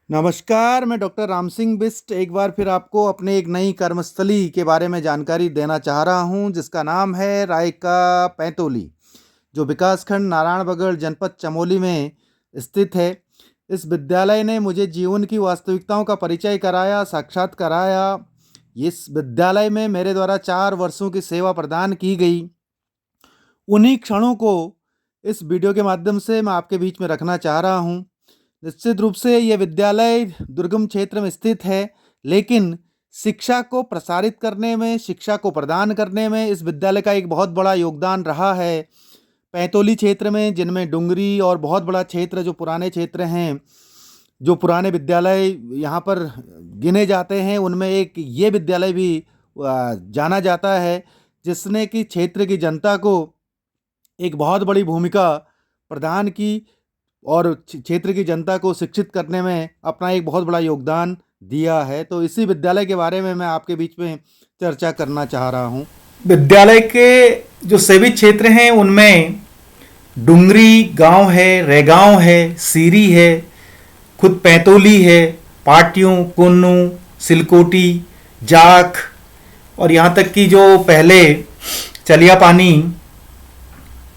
नमस्कार, मैं डॉक्टर राम सिंह बिस्ट एक बार फिर आपको अपने एक नई कर्मस्थली के बारे में जानकारी देना चाह रहा हूं, जिसका नाम है रायका पैंतोली, जो विकासखंड नारायणबगड़ जनपद चमोली में स्थित है। इस विद्यालय ने मुझे जीवन की वास्तविकताओं का परिचय कराया, साक्षात कराया। इस विद्यालय में मेरे द्वारा 4 वर्षों की सेवा प्रदान की गई। उन्हीं क्षणों को इस वीडियो के माध्यम से मैं आपके बीच में रखना चाह रहा हूं। निश्चित रूप से ये विद्यालय दुर्गम क्षेत्र में स्थित है, लेकिन शिक्षा को प्रसारित करने में, शिक्षा को प्रदान करने में इस विद्यालय का एक बहुत बड़ा योगदान रहा है। पैंतोली क्षेत्र में, जिनमें डुंगरी और बहुत बड़ा क्षेत्र जो पुराने क्षेत्र हैं, जो पुराने विद्यालय यहाँ पर गिने जाते हैं, उनमें एक ये विद्यालय भी जाना जाता है, जिसने कि क्षेत्र की जनता को एक बहुत बड़ी भूमिका प्रदान की और क्षेत्र की जनता को शिक्षित करने में अपना एक बहुत बड़ा योगदान दिया है। तो इसी विद्यालय के बारे में मैं आपके बीच में चर्चा करना चाह रहा हूँ। विद्यालय के जो सभी क्षेत्र हैं उनमें डुंगरी गांव है, रेगांव है, सीरी है, खुद पैंतोली है, पाटियों, कुन्नू, सिलकोटी, जाख और यहाँ तक कि जो पहले चलिया पानी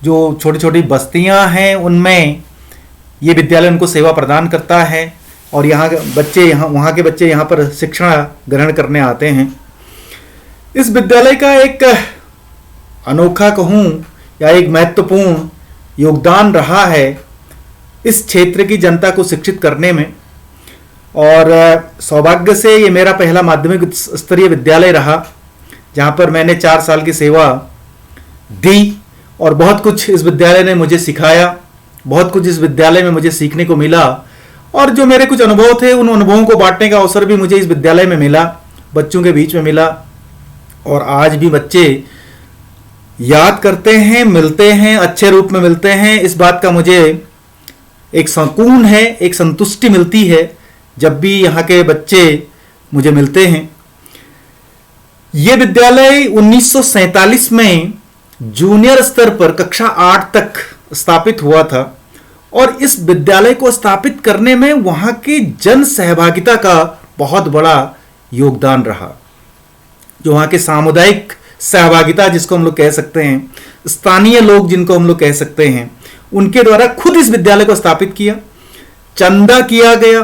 जो छोटी छोटी बस्तियाँ हैं उनमें ये विद्यालय उनको सेवा प्रदान करता है और वहाँ के बच्चे यहाँ पर शिक्षा ग्रहण करने आते हैं। इस विद्यालय का एक अनोखा कहूँ या एक महत्वपूर्ण योगदान रहा है इस क्षेत्र की जनता को शिक्षित करने में। और सौभाग्य से ये मेरा पहला माध्यमिक स्तरीय विद्यालय रहा, जहाँ पर मैंने 4 साल की सेवा दी और बहुत कुछ इस विद्यालय ने मुझे सिखाया, बहुत कुछ इस विद्यालय में मुझे सीखने को मिला। और जो मेरे कुछ अनुभव थे, उन अनुभवों को बांटने का अवसर भी मुझे इस विद्यालय में मिला, बच्चों के बीच में मिला। और आज भी बच्चे याद करते हैं, मिलते हैं, अच्छे रूप में मिलते हैं। इस बात का मुझे एक सुकून है, एक संतुष्टि मिलती है जब भी यहाँ के बच्चे मुझे मिलते हैं। ये विद्यालय 1947 में जूनियर स्तर पर कक्षा 8 तक स्थापित हुआ था और इस विद्यालय को स्थापित करने में वहां की जन सहभागिता का बहुत बड़ा योगदान रहा। जो वहां के सामुदायिक सहभागिता जिसको हम लोग कह सकते हैं, स्थानीय लोग जिनको हम लोग कह सकते हैं, उनके द्वारा खुद इस विद्यालय को स्थापित किया, चंदा किया गया,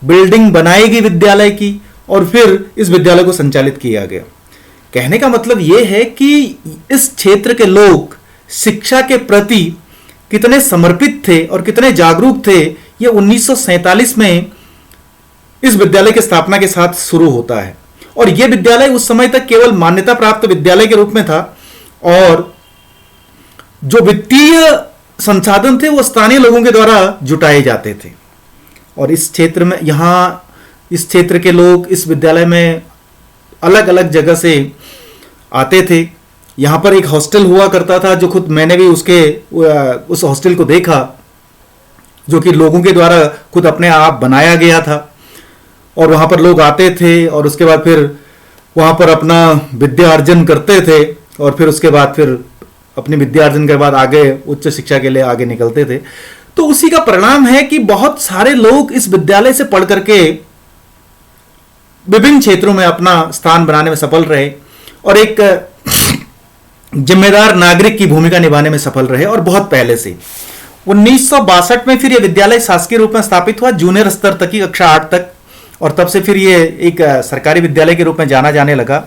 बिल्डिंग बनाई गई विद्यालय की और फिर इस विद्यालय को संचालित किया गया। कहने का मतलब यह है कि इस क्षेत्र के लोग शिक्षा के प्रति कितने समर्पित थे और कितने जागरूक थे, यह 1947 में इस विद्यालय की स्थापना के साथ शुरू होता है। और यह विद्यालय उस समय तक केवल मान्यता प्राप्त विद्यालय के रूप में था और जो वित्तीय संसाधन थे वो स्थानीय लोगों के द्वारा जुटाए जाते थे। और इस क्षेत्र में इस क्षेत्र के लोग इस विद्यालय में अलग अलग जगह से आते थे। यहाँ पर एक हॉस्टल हुआ करता था, जो खुद मैंने भी उस हॉस्टल को देखा, जो कि लोगों के द्वारा खुद अपने आप बनाया गया था। और वहाँ पर लोग आते थे और उसके बाद फिर वहाँ पर अपना विद्या अर्जन करते थे और फिर उसके बाद फिर अपनी विद्या अर्जन के बाद आगे उच्च शिक्षा के लिए आगे निकलते थे। तो उसी का परिणाम है कि बहुत सारे लोग इस विद्यालय से पढ़ करके विभिन्न क्षेत्रों में अपना स्थान बनाने में सफल रहे और एक जिम्मेदार नागरिक की भूमिका निभाने में सफल रहे। और बहुत पहले से 1962 में फिर यह विद्यालय शासकीय रूप में स्थापित हुआ, जूनियर स्तर तक की, कक्षा 8 तक। और तब से फिर ये एक सरकारी विद्यालय के रूप में जाना जाने लगा।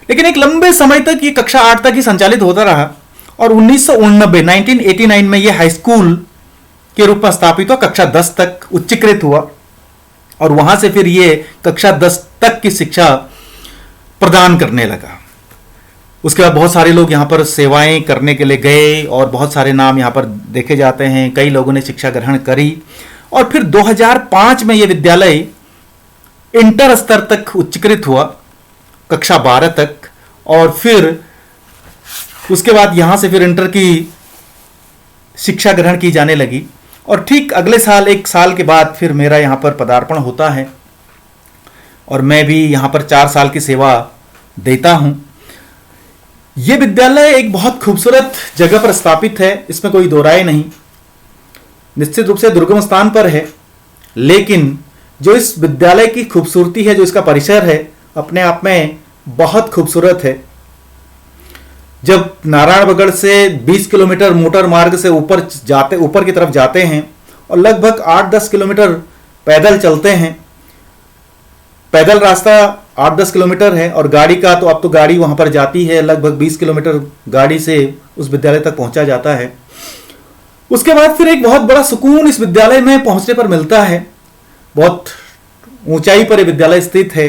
लेकिन एक लंबे समय तक ये कक्षा 8 तक ही संचालित होता रहा और 1989 में यह हाई स्कूल के रूप में स्थापित हुआ, कक्षा 10 तक उच्चीकृत हुआ और वहां से फिर ये कक्षा 10 तक की शिक्षा प्रदान करने लगा। उसके बाद बहुत सारे लोग यहाँ पर सेवाएं करने के लिए गए और बहुत सारे नाम यहाँ पर देखे जाते हैं। कई लोगों ने शिक्षा ग्रहण करी और फिर 2005 में यह विद्यालय इंटर स्तर तक उच्चीकृत हुआ, कक्षा 12 तक। और फिर उसके बाद यहाँ से फिर इंटर की शिक्षा ग्रहण की जाने लगी और ठीक अगले साल, 1 साल के बाद फिर मेरा यहाँ पर पदार्पण होता है और मैं भी यहाँ पर 4 साल की सेवा देता हूँ। यह विद्यालय एक बहुत खूबसूरत जगह पर स्थापित है, इसमें कोई दो राय नहीं। निश्चित रूप से दुर्गम स्थान पर है, लेकिन जो इस विद्यालय की खूबसूरती है, जो इसका परिसर है, अपने आप में बहुत खूबसूरत है। जब नारायणबगड़ से 20 किलोमीटर मोटर मार्ग से ऊपर की तरफ जाते हैं और लगभग 8-10 किलोमीटर पैदल चलते हैं, पैदल रास्ता 8-10 किलोमीटर है और गाड़ी का तो अब तो गाड़ी वहां पर जाती है, लगभग 20 किलोमीटर गाड़ी से उस विद्यालय तक पहुंचा जाता है। उसके बाद फिर एक बहुत बड़ा सुकून इस विद्यालय में पहुंचने पर मिलता है। बहुत ऊंचाई पर यह विद्यालय स्थित है,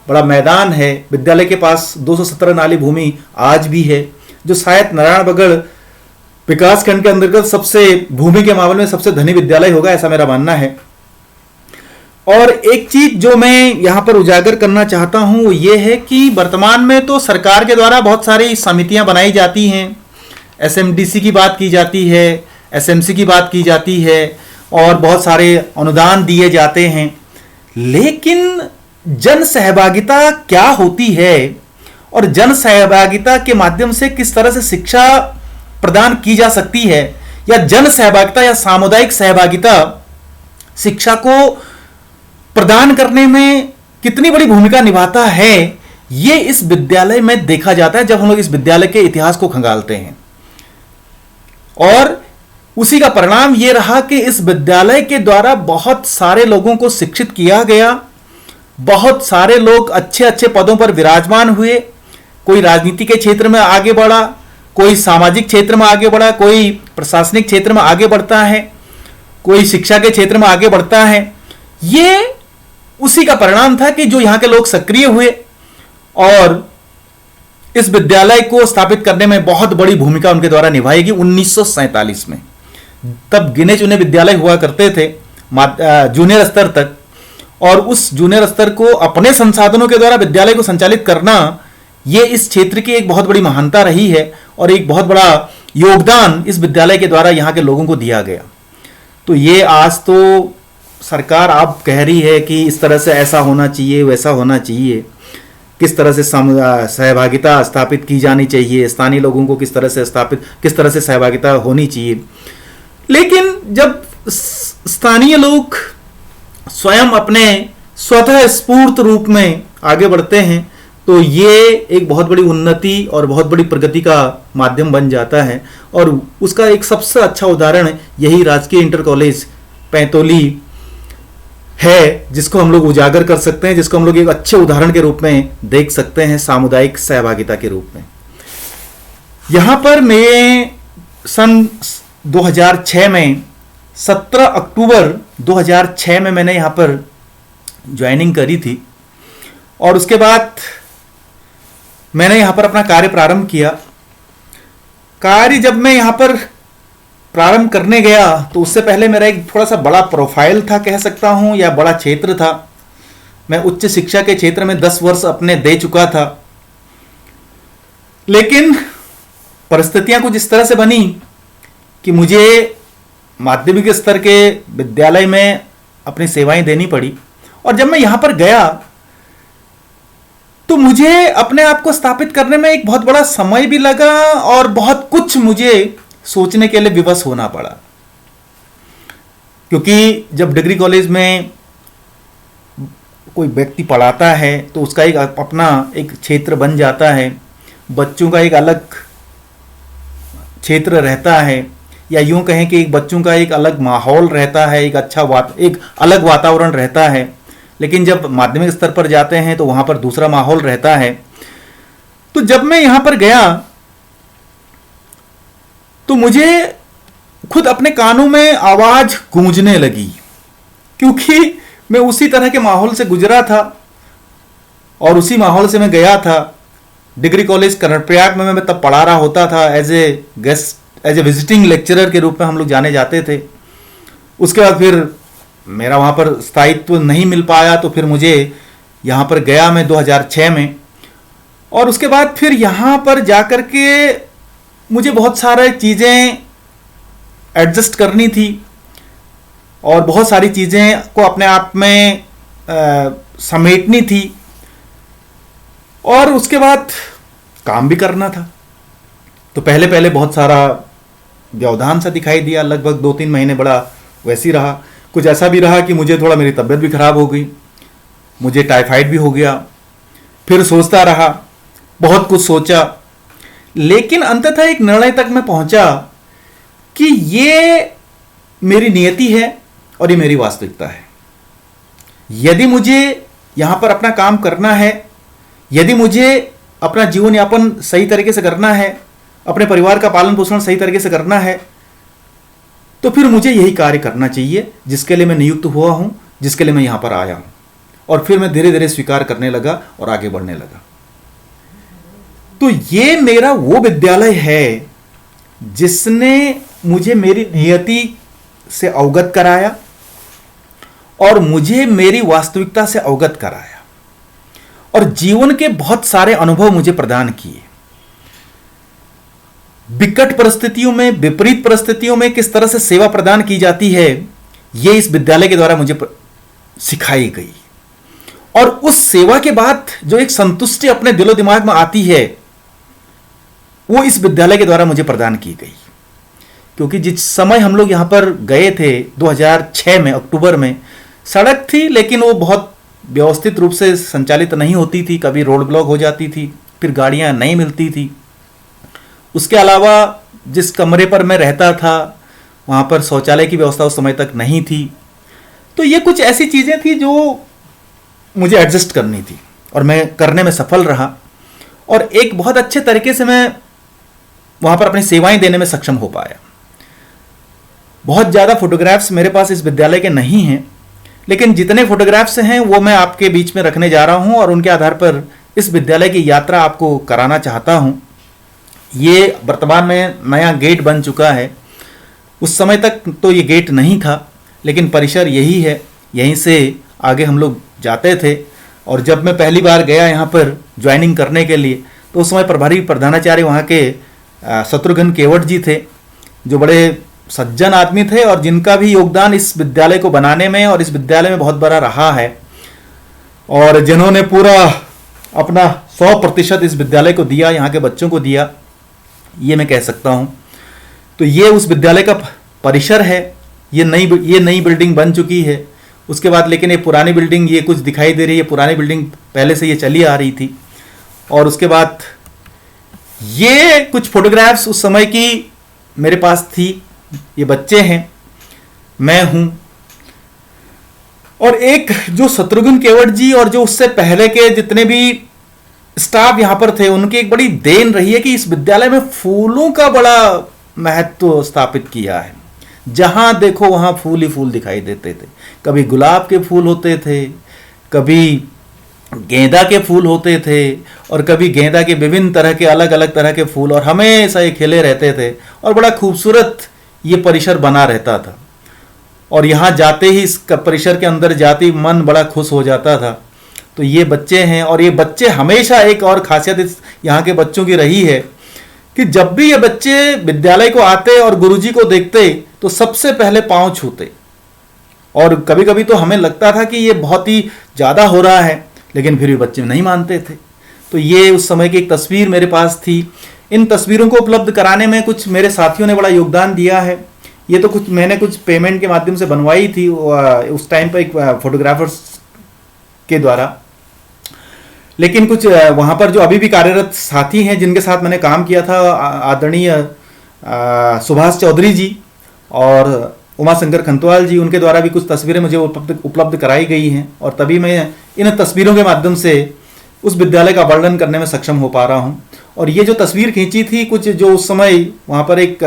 बड़ा मैदान है। विद्यालय के पास 217 नाली भूमि आज भी है, जो शायद नारायणबगड़ विकासखंड के अंतर्गत सबसे भूमि के मामले में सबसे धनी विद्यालय होगा, ऐसा मेरा मानना है। और एक चीज जो मैं यहां पर उजागर करना चाहता हूं वो ये है कि वर्तमान में तो सरकार के द्वारा बहुत सारी समितियां बनाई जाती हैं, एसएमडीसी की बात की जाती है, एसएमसी की बात की जाती है और बहुत सारे अनुदान दिए जाते हैं, लेकिन जन सहभागिता क्या होती है और जन सहभागिता के माध्यम से किस तरह से शिक्षा प्रदान की जा सकती है, या जन सहभागिता या सामुदायिक सहभागिता शिक्षा को प्रदान करने में कितनी बड़ी भूमिका निभाता है, ये इस विद्यालय में देखा जाता है जब हम लोग इस विद्यालय के इतिहास को खंगालते हैं। और उसी का परिणाम यह रहा कि इस विद्यालय के द्वारा बहुत सारे लोगों को शिक्षित किया गया, बहुत सारे लोग अच्छे अच्छे पदों पर विराजमान हुए। कोई राजनीति के क्षेत्र में आगे बढ़ा, कोई सामाजिक क्षेत्र में आगे बढ़ा, कोई प्रशासनिक क्षेत्र में आगे बढ़ता है, कोई शिक्षा के क्षेत्र में आगे बढ़ता है। ये उसी का परिणाम था कि जो यहां के लोग सक्रिय हुए और इस विद्यालय को स्थापित करने में बहुत बड़ी भूमिका उनके द्वारा निभाई गई 1947 में। तब गिने चुने विद्यालय हुआ करते थे जूनियर स्तर तक, और उस जूनियर स्तर को अपने संसाधनों के द्वारा विद्यालय को संचालित करना, यह इस क्षेत्र की एक बहुत बड़ी महानता रही है और एक बहुत बड़ा योगदान इस विद्यालय के द्वारा यहाँ के लोगों को दिया गया। तो ये आज तो सरकार आप कह रही है कि इस तरह से ऐसा होना चाहिए, वैसा होना चाहिए, किस तरह से सहभागिता स्थापित की जानी चाहिए, स्थानीय लोगों को किस तरह से सहभागिता होनी चाहिए। लेकिन जब स्थानीय लोग स्वयं अपने स्वतः स्फूर्त रूप में आगे बढ़ते हैं तो ये एक बहुत बड़ी उन्नति और बहुत बड़ी प्रगति का माध्यम बन जाता है। और उसका एक सबसे अच्छा उदाहरण यही राजकीय इंटर कॉलेज पैंतोली है, जिसको हम लोग उजागर कर सकते हैं, जिसको हम लोग एक अच्छे उदाहरण के रूप में देख सकते हैं, सामुदायिक सहभागिता के रूप में। यहां पर मैं सन 2006 में 17 अक्टूबर 2006 में मैंने यहां पर ज्वाइनिंग करी थी और उसके बाद मैंने यहां पर अपना कार्य प्रारंभ किया। कार्य जब मैं यहां पर प्रारंभ करने गया तो उससे पहले मेरा एक थोड़ा सा बड़ा प्रोफाइल था, कह सकता हूं, या बड़ा क्षेत्र था। मैं उच्च शिक्षा के क्षेत्र में 10 वर्ष अपने दे चुका था, लेकिन परिस्थितियां कुछ इस तरह से बनी कि मुझे माध्यमिक स्तर के विद्यालय में अपनी सेवाएं देनी पड़ी। और जब मैं यहां पर गया तो मुझे अपने आप को स्थापित करने में एक बहुत बड़ा समय भी लगा और बहुत कुछ मुझे सोचने के लिए विवश होना पड़ा, क्योंकि जब डिग्री कॉलेज में कोई व्यक्ति पढ़ाता है तो उसका एक अपना एक क्षेत्र बन जाता है, बच्चों का एक अलग क्षेत्र रहता है, या यूं कहें कि एक बच्चों का एक अलग माहौल रहता है, एक अलग वातावरण रहता है। लेकिन जब माध्यमिक स्तर पर जाते हैं तो वहां पर दूसरा माहौल रहता है। तो जब मैं यहां पर गया तो मुझे खुद अपने कानों में आवाज गूंजने लगी, क्योंकि मैं उसी तरह के माहौल से गुजरा था और उसी माहौल से मैं गया था। डिग्री कॉलेज कर्णप्रयाग में मैं तब पढ़ा रहा होता था, एज ए विजिटिंग लेक्चरर के रूप में हम लोग जाने जाते थे। उसके बाद फिर मेरा वहाँ पर स्थायित्व नहीं मिल पाया, तो फिर मुझे यहाँ पर गया मैं 2006 में, और उसके बाद फिर यहाँ पर जाकर के मुझे बहुत सारी चीज़ें एडजस्ट करनी थी और बहुत सारी चीज़ें को अपने आप में समेटनी थी, और उसके बाद काम भी करना था। तो पहले पहले बहुत सारा व्यवधान सा दिखाई दिया, लगभग 2-3 महीने बड़ा वैसी रहा। कुछ ऐसा भी रहा कि मुझे थोड़ा मेरी तबीयत भी खराब हो गई, मुझे टाइफाइड भी हो गया। फिर सोचता रहा, बहुत कुछ सोचा, लेकिन अंततः एक निर्णय तक मैं पहुंचा कि ये मेरी नियति है और ये मेरी वास्तविकता है। यदि मुझे यहां पर अपना काम करना है, यदि मुझे अपना जीवन यापन सही तरीके से करना है, अपने परिवार का पालन पोषण सही तरीके से करना है, तो फिर मुझे यही कार्य करना चाहिए जिसके लिए मैं नियुक्त हुआ हूं, जिसके लिए मैं यहां पर आया हूं। और फिर मैं धीरे धीरे स्वीकार करने लगा और आगे बढ़ने लगा। तो ये मेरा वो विद्यालय है जिसने मुझे मेरी नियति से अवगत कराया और मुझे मेरी वास्तविकता से अवगत कराया और जीवन के बहुत सारे अनुभव मुझे प्रदान किए। विकट परिस्थितियों में, विपरीत परिस्थितियों में किस तरह से सेवा प्रदान की जाती है, यह इस विद्यालय के द्वारा मुझे सिखाई गई। और उस सेवा के बाद जो एक संतुष्टि अपने दिलो दिमाग में आती है, वो इस विद्यालय के द्वारा मुझे प्रदान की गई। क्योंकि जिस समय हम लोग यहां पर गए थे 2006 में अक्टूबर में, सड़क थी लेकिन वो बहुत व्यवस्थित रूप से संचालित नहीं होती थी, कभी रोड ब्लॉक हो जाती थी, फिर गाड़ियां नहीं मिलती थी। उसके अलावा जिस कमरे पर मैं रहता था वहां पर शौचालय की व्यवस्था उस समय तक नहीं थी। तो ये कुछ ऐसी चीजें थी जो मुझे एडजस्ट करनी थी और मैं करने में सफल रहा और एक बहुत अच्छे तरीके से मैं वहां पर अपनी सेवाएं देने में सक्षम हो पाया। बहुत ज़्यादा फोटोग्राफ्स मेरे पास इस विद्यालय के नहीं हैं, लेकिन जितने फोटोग्राफ्स हैं वो मैं आपके बीच में रखने जा रहा हूं और उनके आधार पर इस विद्यालय की यात्रा आपको कराना चाहता हूं। ये वर्तमान में नया गेट बन चुका है। उस समय तक तो ये गेट नहीं था, लेकिन परिसर यही है, यहीं से आगे हम लोग जाते थे। और जब मैं पहली बार गया यहाँ पर ज्वाइनिंग करने के लिए, तो उस समय प्रभारी प्रधानाचार्य वहाँ के शत्रुघ्न केवट जी थे, जो बड़े सज्जन आदमी थे और जिनका भी योगदान इस विद्यालय को बनाने में और इस विद्यालय में बहुत बड़ा रहा है और जिन्होंने पूरा अपना 100% इस विद्यालय को दिया, यहाँ के बच्चों को दिया, ये मैं कह सकता हूँ। तो ये उस विद्यालय का परिसर है। ये नई बिल्डिंग बन चुकी है। उसके बाद लेकिन ये पुरानी बिल्डिंग ये कुछ दिखाई दे रही है। पुरानी बिल्डिंग पहले से ये चली आ रही थी। और उसके बाद ये कुछ फोटोग्राफ्स उस समय की मेरे पास थी। ये बच्चे हैं, मैं हूं और एक जो शत्रुघ्न केवट जी और जो उससे पहले के जितने भी स्टाफ यहां पर थे, उनकी एक बड़ी देन रही है कि इस विद्यालय में फूलों का बड़ा महत्व स्थापित किया है। जहां देखो वहां फूल ही फूल दिखाई देते थे। कभी गुलाब के फूल होते थे, कभी गेंदा के फूल होते थे और कभी गेंदा के विभिन्न तरह के अलग अलग तरह के फूल, और हमेशा ये खिले रहते थे और बड़ा खूबसूरत ये परिसर बना रहता था। और यहाँ जाते ही इस परिसर के अंदर जाते ही मन बड़ा खुश हो जाता था। तो ये बच्चे हैं और ये बच्चे हमेशा, एक और खासियत इस यहाँ के बच्चों की रही है कि जब भी ये बच्चे विद्यालय को आते और गुरुजी को देखते तो सबसे पहले पांव छूते। और कभी कभी तो हमें लगता था कि ये बहुत ही ज़्यादा हो रहा है, लेकिन फिर भी बच्चे नहीं मानते थे। तो ये उस समय की एक तस्वीर मेरे पास थी। इन तस्वीरों को उपलब्ध कराने में कुछ मेरे साथियों ने बड़ा योगदान दिया है। ये तो कुछ मैंने कुछ पेमेंट के माध्यम से बनवाई थी उस टाइम पर एक फोटोग्राफर्स के द्वारा। लेकिन कुछ वहाँ पर जो अभी भी कार्यरत साथी हैं जिनके साथ मैंने काम किया था, आदरणीय सुभाष चौधरी जी और उमाशंकर खंतवाल जी, उनके द्वारा भी कुछ तस्वीरें मुझे उपलब्ध कराई गई हैं और तभी मैं इन तस्वीरों के माध्यम से उस विद्यालय का वर्णन करने में सक्षम हो पा रहा हूँ। और ये जो तस्वीर खींची थी कुछ, जो उस समय वहाँ पर एक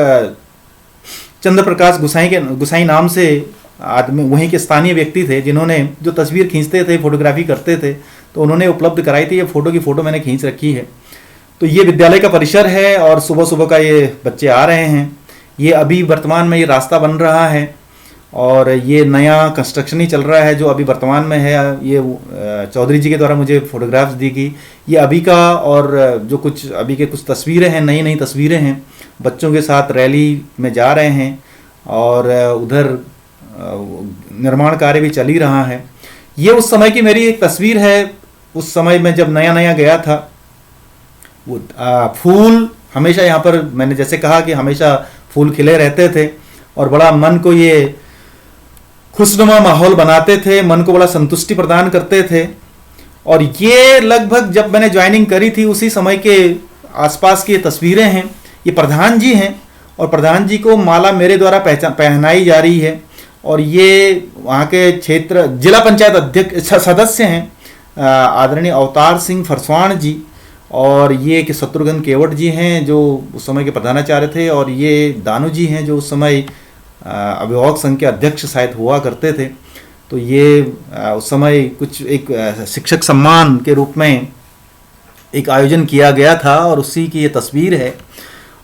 चंद्र प्रकाश गुसाई नाम से आदमी, वहीं के स्थानीय व्यक्ति थे जिन्होंने जो तस्वीर खींचते थे, फोटोग्राफी करते थे, तो उन्होंने उपलब्ध कराई थी। ये फोटो की फ़ोटो मैंने खींच रखी है। तो ये विद्यालय का परिसर है और सुबह सुबह का ये बच्चे आ रहे हैं। ये अभी वर्तमान में ये रास्ता बन रहा है और ये नया कंस्ट्रक्शन ही चल रहा है जो अभी वर्तमान में है। ये चौधरी जी के द्वारा मुझे फोटोग्राफ्स दी गई, ये अभी का, और जो कुछ अभी के कुछ तस्वीरें हैं, नई नई तस्वीरें हैं। बच्चों के साथ रैली में जा रहे हैं और उधर निर्माण कार्य भी चल ही रहा है। ये उस समय की मेरी एक तस्वीर है। उस समय में जब नया नया गया था, वो फूल हमेशा यहाँ पर, मैंने जैसे कहा कि हमेशा फूल खिले रहते थे और बड़ा मन को ये खुशनुमा माहौल बनाते थे, मन को बड़ा संतुष्टि प्रदान करते थे। और ये लगभग जब मैंने ज्वाइनिंग करी थी उसी समय के आसपास की ये तस्वीरें हैं। ये प्रधान जी हैं और प्रधान जी को माला मेरे द्वारा पहनाई जा रही है। और ये वहाँ के क्षेत्र जिला पंचायत अध्यक्ष सदस्य हैं आदरणीय अवतार सिंह फरसवाण जी, और ये कि शत्रुघ्न केवट जी हैं जो उस समय के प्रधानाचार्य थे, और ये दानू जी हैं जो उस समय अभिभावक संघ के अध्यक्ष शायद हुआ करते थे। तो ये उस समय कुछ एक शिक्षक सम्मान के रूप में एक आयोजन किया गया था और उसी की ये तस्वीर है।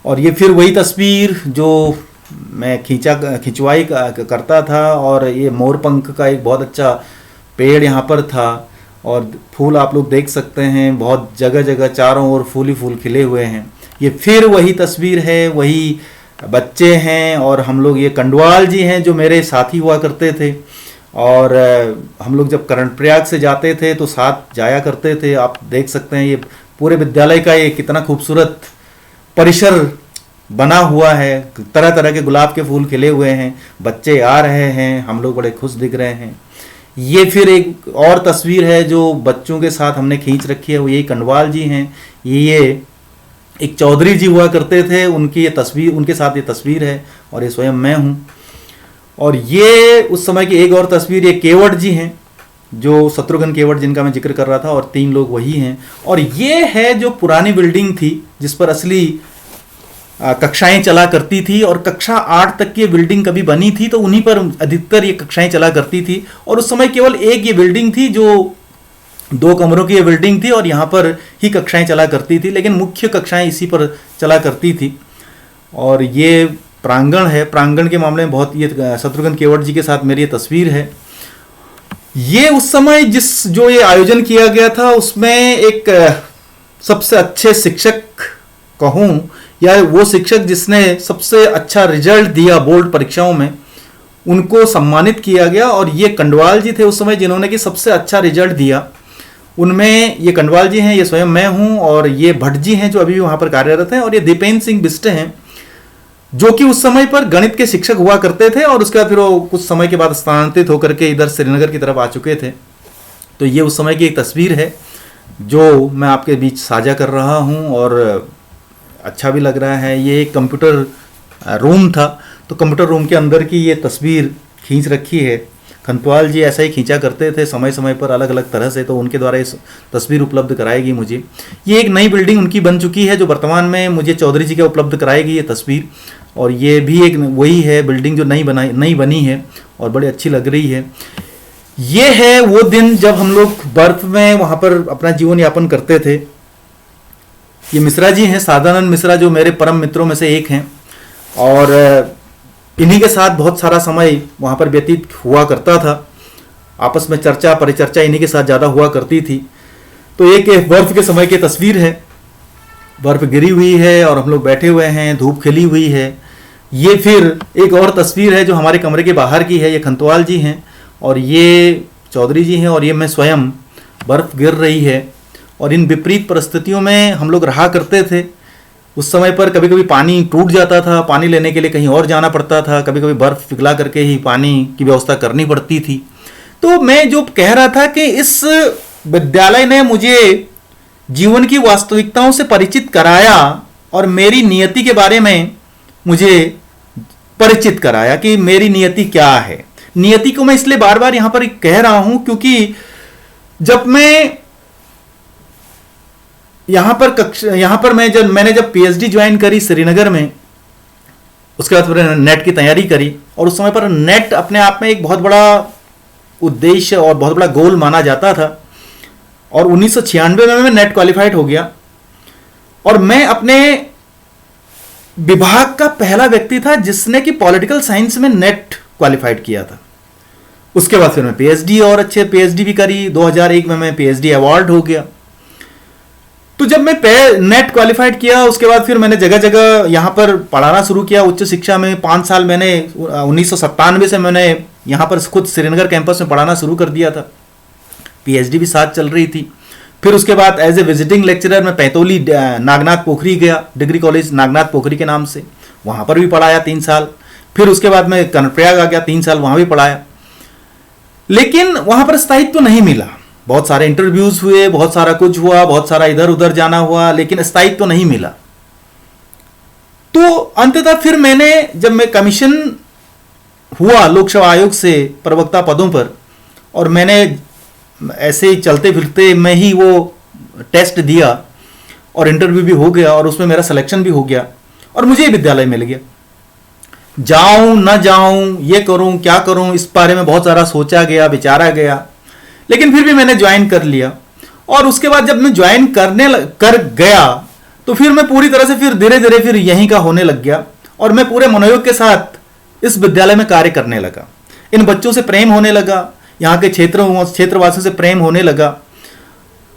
और ये फिर वही तस्वीर जो मैं खिंचवाई करता था, और ये मोरपंख का एक बहुत अच्छा पेड़ यहाँ पर था, और फूल आप लोग देख सकते हैं बहुत जगह जगह चारों ओर फूल ही फूल खिले हुए हैं। ये फिर वही तस्वीर है, वही बच्चे हैं, और हम लोग ये कंडवाल जी हैं जो मेरे साथी हुआ करते थे। और हम लोग जब कर्णप्रयाग से जाते थे तो साथ जाया करते थे। आप देख सकते हैं ये पूरे विद्यालय का ये कितना खूबसूरत परिसर बना हुआ है, तरह तरह के गुलाब के फूल खिले हुए हैं, बच्चे आ रहे हैं, हम लोग बड़े खुश दिख रहे हैं। ये फिर एक और तस्वीर है जो बच्चों के साथ हमने खींच रखी है, वो यही कंडवाल जी हैं। ये एक चौधरी जी हुआ करते थे, उनकी ये तस्वीर, उनके साथ ये तस्वीर है, और ये स्वयं मैं हूँ। और ये उस समय की एक और तस्वीर, ये केवट जी हैं जो शत्रुघ्न केवट जिनका मैं जिक्र कर रहा था, और 3 लोग वही हैं। और ये है जो पुरानी बिल्डिंग थी जिस पर असली कक्षाएं चला करती थी, और कक्षा 8 तक की बिल्डिंग कभी बनी थी तो उन्हीं पर अधिकतर ये कक्षाएं चला करती थी। और उस समय केवल एक ये बिल्डिंग थी जो 2 कमरों की ये बिल्डिंग थी, और यहाँ पर ही कक्षाएं चला करती थी, लेकिन मुख्य कक्षाएं इसी पर चला करती थी। और ये प्रांगण है, प्रांगण के मामले में बहुत ये शत्रुघ्न केवट जी के साथ मेरी ये तस्वीर है। ये उस समय जो ये आयोजन किया गया था उसमें एक सबसे अच्छे शिक्षक कहूँ, या वो शिक्षक जिसने सबसे अच्छा रिजल्ट दिया बोर्ड परीक्षाओं में, उनको सम्मानित किया गया। और ये कंडवाल जी थे उस समय जिन्होंने कि सबसे अच्छा रिजल्ट दिया। उनमें ये कंडवाल जी हैं, ये स्वयं मैं हूँ, और ये भट्ट जी हैं जो अभी भी वहाँ पर कार्यरत हैं, और ये दीपेंद्र सिंह बिस्टे हैं जो कि उस समय पर गणित के शिक्षक हुआ करते थे, और उसके बाद फिर वो कुछ समय के बाद स्थानांतरित होकर के इधर श्रीनगर की तरफ आ चुके थे। तो ये उस समय की एक तस्वीर है जो मैं आपके बीच साझा कर रहा हूँ, और अच्छा भी लग रहा है। ये एक कंप्यूटर रूम था, तो कंप्यूटर रूम के अंदर की ये तस्वीर खींच रखी है। खंतवाल जी ऐसा ही खींचा करते थे समय समय पर अलग अलग तरह से, तो उनके द्वारा इस तस्वीर उपलब्ध कराएगी मुझे। ये एक नई बिल्डिंग उनकी बन चुकी है जो वर्तमान में मुझे चौधरी जी के उपलब्ध कराएगी ये तस्वीर। और ये भी एक वही है बिल्डिंग जो नई बनी है और बड़ी अच्छी लग रही है। ये है वो दिन जब हम लोग बर्फ में वहाँ पर अपना जीवन यापन करते थे। ये मिश्रा जी हैं, सादानंद मिश्रा, जो मेरे परम मित्रों में से एक हैं, और इन्हीं के साथ बहुत सारा समय वहाँ पर व्यतीत हुआ करता था। आपस में चर्चा परिचर्चा इन्हीं के साथ ज़्यादा हुआ करती थी। तो एक बर्फ के समय की तस्वीर है, बर्फ गिरी हुई है और हम लोग बैठे हुए हैं, धूप खिली हुई है। ये फिर एक और तस्वीर है जो हमारे कमरे के बाहर की है। ये खंतवाल जी हैं और ये चौधरी जी हैं, और ये मैं स्वयं, बर्फ गिर रही है। और इन विपरीत परिस्थितियों में हम लोग रहा करते थे। उस समय पर कभी कभी पानी टूट जाता था, पानी लेने के लिए कहीं और जाना पड़ता था, कभी कभी बर्फ पिघला करके ही पानी की व्यवस्था करनी पड़ती थी। तो मैं जो कह रहा था कि इस विद्यालय ने मुझे जीवन की वास्तविकताओं से परिचित कराया और मेरी नियति के बारे में मुझे परिचित कराया कि मेरी नियति क्या है। नियति को मैं इसलिए बार बार यहां पर कह रहा हूं क्योंकि जब मैं यहां पर मैंने जब पीएचडी ज्वाइन करी श्रीनगर में, उसके बाद फिर नेट की तैयारी करी, और उस समय पर नेट अपने आप में एक बहुत बड़ा उद्देश्य और बहुत बड़ा गोल माना जाता था। और 1996 में मैं नेट क्वालिफाइड हो गया, और मैं अपने विभाग का पहला व्यक्ति था जिसने कि पॉलिटिकल साइंस में नेट क्वालिफाइड किया था। उसके बाद फिर मैं पीएचडी और अच्छे पीएचडी भी करी। 2001 में मैं पीएचडी अवार्ड हो गया। तो जब मैं नेट क्वालिफाइड किया, उसके बाद फिर मैंने जगह जगह यहाँ पर पढ़ाना शुरू किया उच्च शिक्षा में। 5 साल मैंने 1997 से मैंने यहाँ पर खुद श्रीनगर कैंपस में पढ़ाना शुरू कर दिया था। पीएचडी भी साथ चल रही थी। फिर उसके बाद एज ए विजिटिंग लेक्चरर मैं पैतौली नागनाथ पोखरी गया, डिग्री कॉलेज नागनाथ पोखरी के नाम से, वहाँ पर भी पढ़ाया 3 साल। फिर उसके बाद मैं कर्णप्रयाग आ गया, 3 साल वहाँ भी पढ़ाया। लेकिन वहां पर स्थायित्व नहीं मिला। बहुत सारे इंटरव्यूज हुए, बहुत सारा कुछ हुआ, बहुत सारा इधर उधर जाना हुआ, लेकिन स्थायित्व नहीं मिला। तो अंततः फिर मैंने, जब मैं कमीशन हुआ लोक सेवा आयोग से प्रवक्ता पदों पर, और मैंने ऐसे ही चलते फिरते मैं ही वो टेस्ट दिया और इंटरव्यू भी हो गया और उसमें मेरा सिलेक्शन भी हो गया और मुझे विद्यालय मिल गया। जाऊं ना जाऊं, ये करूं क्या करूं, इस बारे में बहुत सारा सोचा गया, विचारा गया, लेकिन फिर भी मैंने ज्वाइन कर लिया। और उसके बाद जब मैं ज्वाइन कर गया तो फिर मैं पूरी तरह से फिर धीरे धीरे फिर यहीं का होने लग गया और मैं पूरे मनोयोग के साथ इस विद्यालय में कार्य करने लगा। इन बच्चों से प्रेम होने लगा, यहाँ के क्षेत्रवासियों से प्रेम होने लगा।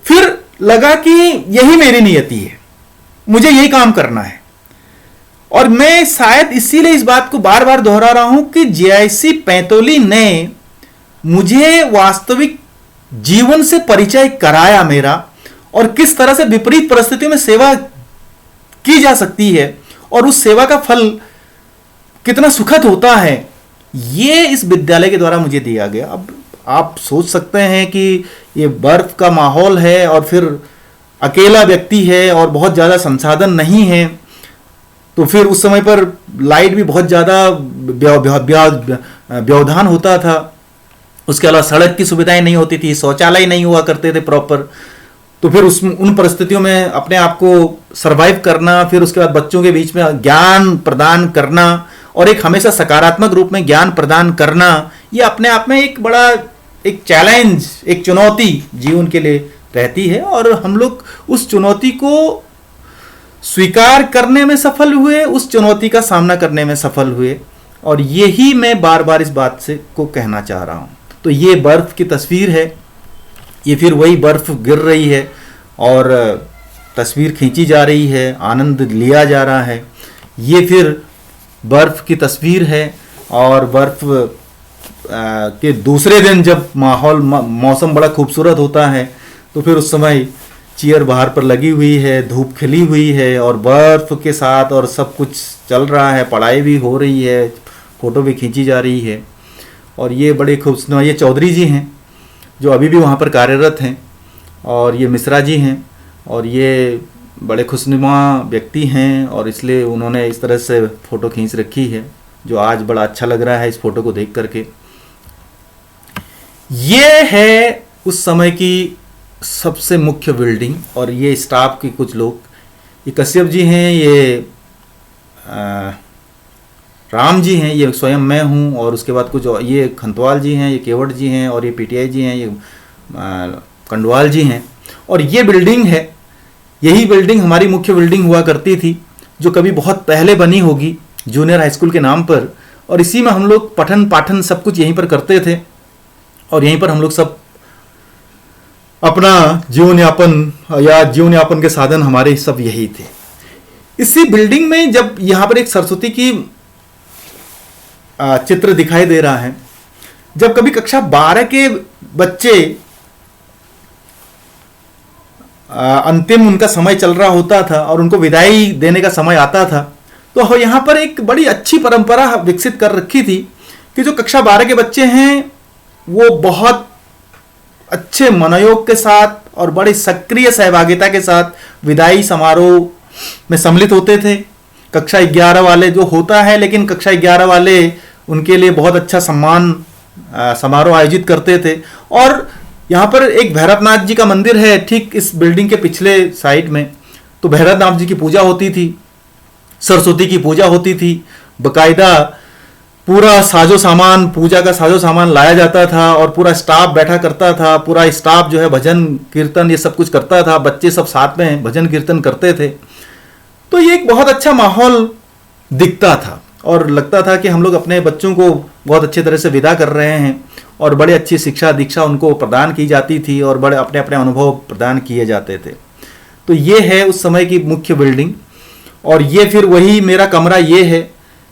फिर लगा कि यही मेरी नियति है, मुझे यही काम करना है। और मैं शायद इसीलिए इस बात को बार बार दोहरा रहा हूं कि जेआईसी पैंतोली ने मुझे वास्तविक जीवन से परिचय कराया मेरा, और किस तरह से विपरीत परिस्थितियों में सेवा की जा सकती है और उस सेवा का फल कितना सुखद होता है, ये इस विद्यालय के द्वारा मुझे दिया गया। अब आप सोच सकते हैं कि ये बर्फ का माहौल है और फिर अकेला व्यक्ति है और बहुत ज़्यादा संसाधन नहीं है, तो फिर उस समय पर लाइट भी बहुत ज़्यादा व्यवधान होता था। उसके अलावा सड़क की सुविधाएं नहीं होती थी, शौचालय नहीं हुआ करते थे प्रॉपर। तो फिर उन परिस्थितियों में अपने आप को सरवाइव करना, फिर उसके बाद बच्चों के बीच में ज्ञान प्रदान करना और एक हमेशा सकारात्मक रूप में ज्ञान प्रदान करना, ये अपने आप में एक बड़ा एक चैलेंज, एक चुनौती जीवन के लिए रहती है। और हम लोग उस चुनौती को स्वीकार करने में सफल हुए, उस चुनौती का सामना करने में सफल हुए, और यही मैं बार बार इस बात से को कहना चाह रहा हूँ। तो ये बर्फ की तस्वीर है, ये फिर वही बर्फ गिर रही है और तस्वीर खींची जा रही है, आनंद लिया जा रहा है। ये फिर बर्फ की तस्वीर है और बर्फ के दूसरे दिन जब मौसम बड़ा खूबसूरत होता है तो फिर उस समय चेयर बाहर पर लगी हुई है, धूप खिली हुई है और बर्फ के साथ और सब कुछ चल रहा है, पढ़ाई भी हो रही है, फ़ोटो भी खींची जा रही है। और ये बड़े खूबसूरत, ये चौधरी जी हैं जो अभी भी वहाँ पर कार्यरत हैं, और ये मिश्रा जी हैं, और ये बड़े खुशनुमा व्यक्ति हैं और इसलिए उन्होंने इस तरह से फ़ोटो खींच रखी है, जो आज बड़ा अच्छा लग रहा है इस फ़ोटो को देख करके। ये है उस समय की सबसे मुख्य बिल्डिंग, और ये स्टाफ के कुछ लोग, ये कश्यप जी हैं, ये राम जी हैं, ये स्वयं मैं हूँ, और उसके बाद कुछ ये खंतवाल जी हैं, ये केवट जी हैं, और ये पीटीआई जी हैं, ये कंडवाल जी हैं। और ये बिल्डिंग है, यही बिल्डिंग हमारी मुख्य बिल्डिंग हुआ करती थी, जो कभी बहुत पहले बनी होगी जूनियर हाई स्कूल के नाम पर, और इसी में हम लोग पठन पाठन सब कुछ यहीं पर करते थे और यहीं पर हम लोग सब अपना जीवन यापन के साधन हमारे सब यही थे। इसी बिल्डिंग में जब यहाँ पर एक सरस्वती की चित्र दिखाई दे रहा है, जब कभी कक्षा 12 के बच्चे अंतिम उनका समय चल रहा होता था और उनको विदाई देने का समय आता था, तो यहाँ पर एक बड़ी अच्छी परंपरा विकसित कर रखी थी कि जो कक्षा 12 के बच्चे हैं वो बहुत अच्छे मनोयोग के साथ और बड़ी सक्रिय सहभागिता के साथ विदाई समारोह में सम्मिलित होते थे। कक्षा 11 वाले जो होता है, लेकिन कक्षा 11 वाले उनके लिए बहुत अच्छा सम्मान समारोह आयोजित करते थे। और यहाँ पर एक भैरवनाथ जी का मंदिर है ठीक इस बिल्डिंग के पिछले साइड में, तो भैरवनाथ जी की पूजा होती थी, सरस्वती की पूजा होती थी, बकायदा पूरा साजो सामान, पूजा का साजो सामान लाया जाता था और पूरा स्टाफ बैठा करता था, पूरा स्टाफ जो है भजन कीर्तन ये सब कुछ करता था, बच्चे सब साथ में भजन कीर्तन करते थे। तो ये एक बहुत अच्छा माहौल दिखता था और लगता था कि हम लोग अपने बच्चों को बहुत अच्छे तरह से विदा कर रहे हैं और बड़े अच्छी शिक्षा दीक्षा उनको प्रदान की जाती थी और बड़े अपने अपने अनुभव प्रदान किए जाते थे। तो ये है उस समय की मुख्य बिल्डिंग, और ये फिर वही मेरा कमरा ये है,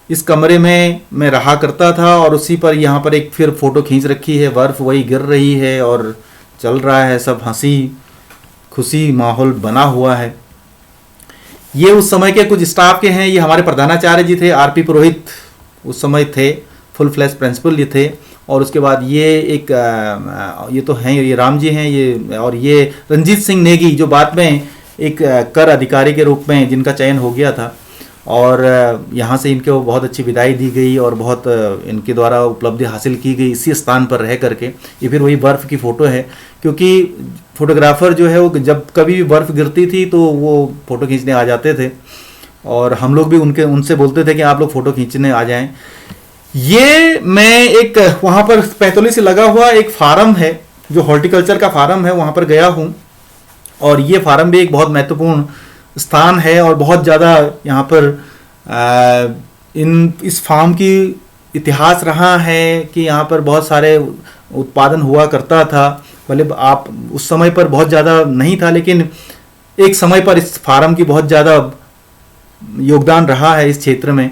इस कमरे में मैं रहा करता था और उसी पर यहाँ पर एक फिर फ़ोटो खींच रखी है, बर्फ़ वही गिर रही है और चल रहा है, सब हंसी खुशी माहौल बना हुआ है। ये उस समय के कुछ स्टाफ के हैं, ये हमारे प्रधानाचार्य जी थे, आरपी पुरोहित उस समय थे, फुल फ्लैश प्रिंसिपल ये थे, और उसके बाद ये एक ये तो हैं, ये राम जी हैं ये, और ये रंजीत सिंह नेगी जो बाद में एक कर अधिकारी के रूप में जिनका चयन हो गया था, और यहाँ से इनको बहुत अच्छी विदाई दी गई और बहुत इनके द्वारा उपलब्धि हासिल की गई इसी स्थान पर रह करके। ये फिर वही बर्फ़ की फ़ोटो है, क्योंकि फोटोग्राफ़र जो है वो जब कभी भी बर्फ़ गिरती थी तो वो फ़ोटो खींचने आ जाते थे, और हम लोग भी उनसे बोलते थे कि आप लोग फ़ोटो खींचने आ जाएं। ये मैं एक वहाँ पर पैंतोली से लगा हुआ एक फार्म है जो हॉर्टिकल्चर का फार्म है, वहाँ पर गया हूँ, और ये फार्म भी एक बहुत महत्वपूर्ण स्थान है और बहुत ज़्यादा यहाँ पर इस फार्म की इतिहास रहा है कि यहाँ पर बहुत सारे उत्पादन हुआ करता था। भले आप उस समय पर बहुत ज़्यादा नहीं था, लेकिन एक समय पर इस फार्म की बहुत ज़्यादा योगदान रहा है इस क्षेत्र में।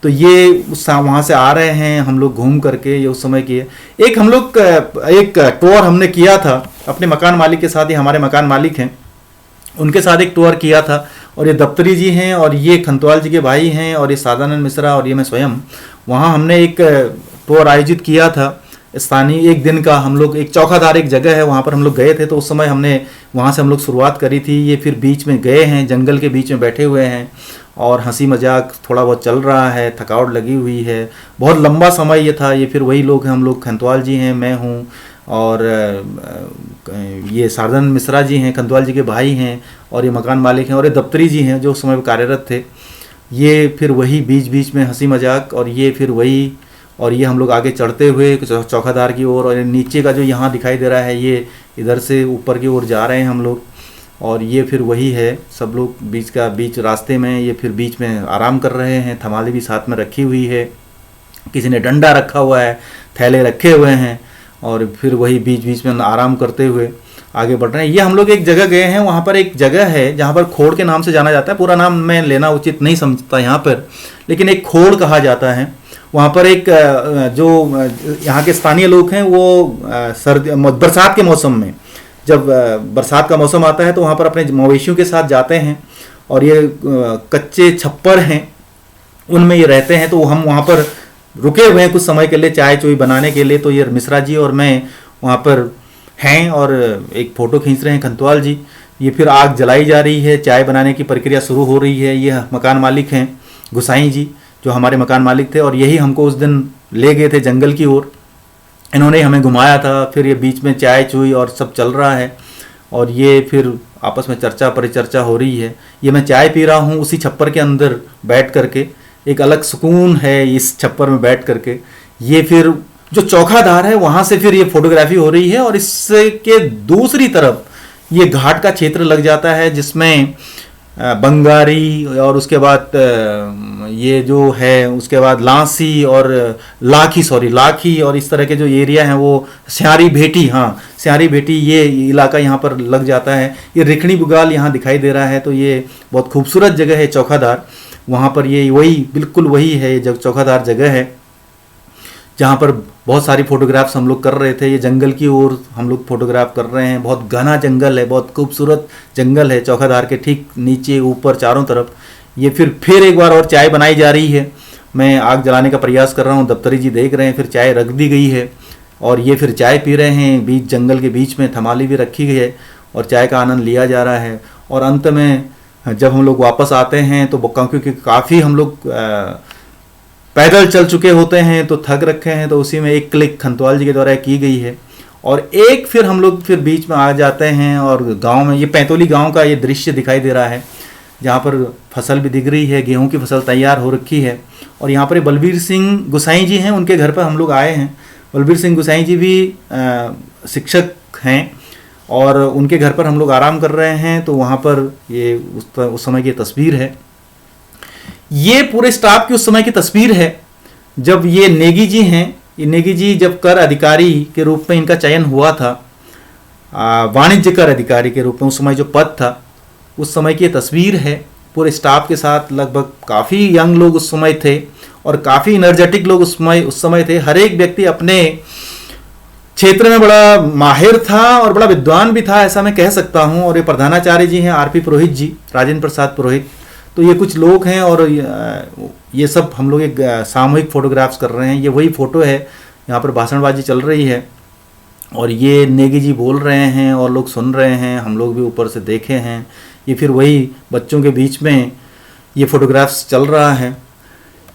तो ये वहाँ से आ रहे हैं हम लोग घूम करके, ये उस समय की है। एक हम लोग एक टूर हमने किया था अपने मकान मालिक के साथ, ही हमारे मकान मालिक हैं उनके साथ एक टूर किया था, और ये दफ्तरी जी हैं और ये खंतवाल जी के भाई हैं और ये सादानंद मिश्रा और ये मैं स्वयं, वहाँ हमने एक टूर आयोजित किया था स्थानीय एक दिन का। हम लोग एक चौखाधार एक जगह है वहाँ पर हम लोग गए थे, तो उस समय हमने वहाँ से हम लोग शुरुआत करी थी। ये फिर बीच में गए हैं, जंगल के बीच में बैठे हुए हैं और हंसी मजाक थोड़ा बहुत चल रहा है, थकावट लगी हुई है, बहुत लंबा समय ये था। ये फिर वही लोग हैं, हम लोग खंतवाल जी हैं, मैं हूँ, और ये सादानंद मिश्रा जी हैं, खंतवाल जी के भाई हैं, और ये मकान मालिक हैं, और ये दफ्तरी जी हैं जो उस समय कार्यरत थे। ये फिर वही बीच बीच में हंसी मजाक, और ये फिर वही, और ये हम लोग आगे चढ़ते हुए चौखाधार की ओर, और नीचे का जो यहाँ दिखाई दे रहा है ये इधर से ऊपर की ओर जा रहे हैं हम लोग, और ये फिर वही है। सब लोग बीच रास्ते में ये फिर बीच में आराम कर रहे हैं, थमाली भी साथ में रखी हुई है, किसी ने डंडा रखा हुआ है, थैले रखे हुए हैं, और फिर वही बीच बीच में आराम करते हुए आगे बढ़ रहे हैं। ये हम लोग एक जगह गए हैं, वहाँ पर एक जगह है जहाँ पर खोड़ के नाम से जाना जाता है, पूरा नाम मैं लेना उचित नहीं समझता यहाँ पर, लेकिन एक खोड़ कहा जाता है। वहाँ पर एक जो यहाँ के स्थानीय लोग हैं वो बरसात के मौसम में, जब बरसात का मौसम आता है तो वहाँ पर अपने मवेशियों के साथ जाते हैं, और ये कच्चे छप्पर हैं उनमें ये रहते हैं। तो हम वहाँ पर रुके हुए हैं कुछ समय के लिए चाय चोई बनाने के लिए। तो ये मिश्रा जी और मैं वहाँ पर हैं और एक फ़ोटो खींच रहे हैं, खंतवाल जी। ये फिर आग जलाई जा रही है, चाय बनाने की प्रक्रिया शुरू हो रही है। ये मकान मालिक हैं गुसाई जी जो हमारे मकान मालिक थे, और यही हमको उस दिन ले गए थे जंगल की ओर, इन्होंने हमें घुमाया था। फिर ये बीच में चाय चुई और सब चल रहा है, और ये फिर आपस में चर्चा परिचर्चा हो रही है। ये मैं चाय पी रहा हूँ उसी छप्पर के अंदर बैठ करके, एक अलग सुकून है इस छप्पर में बैठ करके। ये फिर जो चौखाधार है वहाँ से फिर ये फोटोग्राफी हो रही है, और इसके दूसरी तरफ ये घाट का क्षेत्र लग जाता है जिसमें बंगारी और उसके बाद ये जो है उसके बाद लांसी और लाखी और इस तरह के जो एरिया हैं वो स्यारी भेटी, हाँ स्यारी भेटी ये इलाका यहाँ पर लग जाता है। ये रिखणी बुगाल यहाँ दिखाई दे रहा है, तो ये बहुत खूबसूरत जगह है चौखाधार। वहाँ पर ये वही बिल्कुल वही है जब चौखाधार जगह है जहाँ पर बहुत सारी फ़ोटोग्राफ्स हम लोग कर रहे थे। ये जंगल की ओर हम लोग फ़ोटोग्राफ कर रहे हैं, बहुत घना जंगल है, बहुत खूबसूरत जंगल है चौखाधार के ठीक नीचे ऊपर चारों तरफ। ये फिर एक बार और चाय बनाई जा रही है, मैं आग जलाने का प्रयास कर रहा हूँ, दफ्तरी जी देख रहे हैं, फिर चाय रख दी गई है और ये फिर चाय पी रहे हैं। बीच जंगल के बीच में थमाली भी रखी गई है और चाय का आनंद लिया जा रहा है। और अंत में जब हम लोग वापस आते हैं तो क्योंकि काफ़ी हम लोग पैदल चल चुके होते हैं तो थक रखे हैं, तो उसी में एक क्लिक खंतवाल जी के द्वारा की गई है। और एक फिर हम लोग फिर बीच में आ जाते हैं और गांव में ये पैंतोली गांव का ये दृश्य दिखाई दे रहा है जहाँ पर फसल भी दिख रही है, गेहूं की फसल तैयार हो रखी है। और यहाँ पर बलबीर सिंह गुसाई जी हैं, उनके घर पर हम लोग आए हैं। बलबीर सिंह गुसाई जी भी शिक्षक हैं और उनके घर पर हम लोग आराम कर रहे हैं। तो वहाँ पर ये उस समय की तस्वीर है, ये पूरे स्टाफ की उस समय की तस्वीर है जब ये नेगी जी हैं। ये नेगी जी जब कर अधिकारी के रूप में इनका चयन हुआ था, वाणिज्य कर अधिकारी के रूप में उस समय जो पद था, उस समय की तस्वीर है पूरे स्टाफ के साथ। लगभग काफ़ी यंग लोग उस समय थे और काफ़ी एनर्जेटिक लोग उस समय थे। हर एक व्यक्ति अपने क्षेत्र में बड़ा माहिर था और बड़ा विद्वान भी था, ऐसा मैं कह सकता हूँ। और ये प्रधानाचार्य जी हैं आरपी पुरोहित जी, राजेंद्र प्रसाद पुरोहित। तो ये कुछ लोग हैं और ये सब हम लोग एक सामूहिक फोटोग्राफ्स कर रहे हैं। ये वही फ़ोटो है यहाँ पर भाषणबाजी चल रही है और ये नेगी जी बोल रहे हैं और लोग सुन रहे हैं, हम लोग भी ऊपर से देखे हैं। ये फिर वही बच्चों के बीच में ये फोटोग्राफ्स चल रहा है।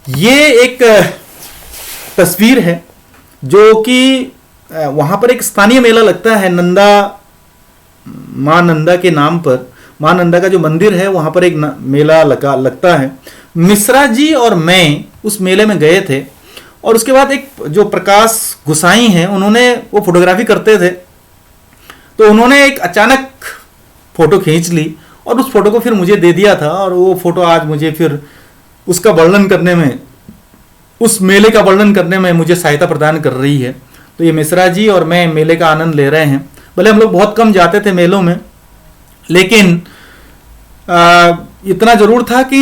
ये एक तस्वीर है जो कि वहाँ पर एक स्थानीय मेला लगता है नंदा, माँ नंदा के नाम पर। माँ नंदा का जो मंदिर है वहाँ पर एक मेला लगता है। मिश्रा जी और मैं उस मेले में गए थे और उसके बाद एक जो प्रकाश गुसाई हैं उन्होंने, वो फोटोग्राफी करते थे, तो उन्होंने एक अचानक फ़ोटो खींच ली और उस फोटो को फिर मुझे दे दिया था। और वो फ़ोटो आज मुझे फिर उसका वर्णन करने में, उस मेले का वर्णन करने में मुझे सहायता प्रदान कर रही है। तो ये मिश्रा जी और मैं मेले का आनंद ले रहे हैं। भले हम लोग बहुत कम जाते थे मेलों में, लेकिन इतना ज़रूर था कि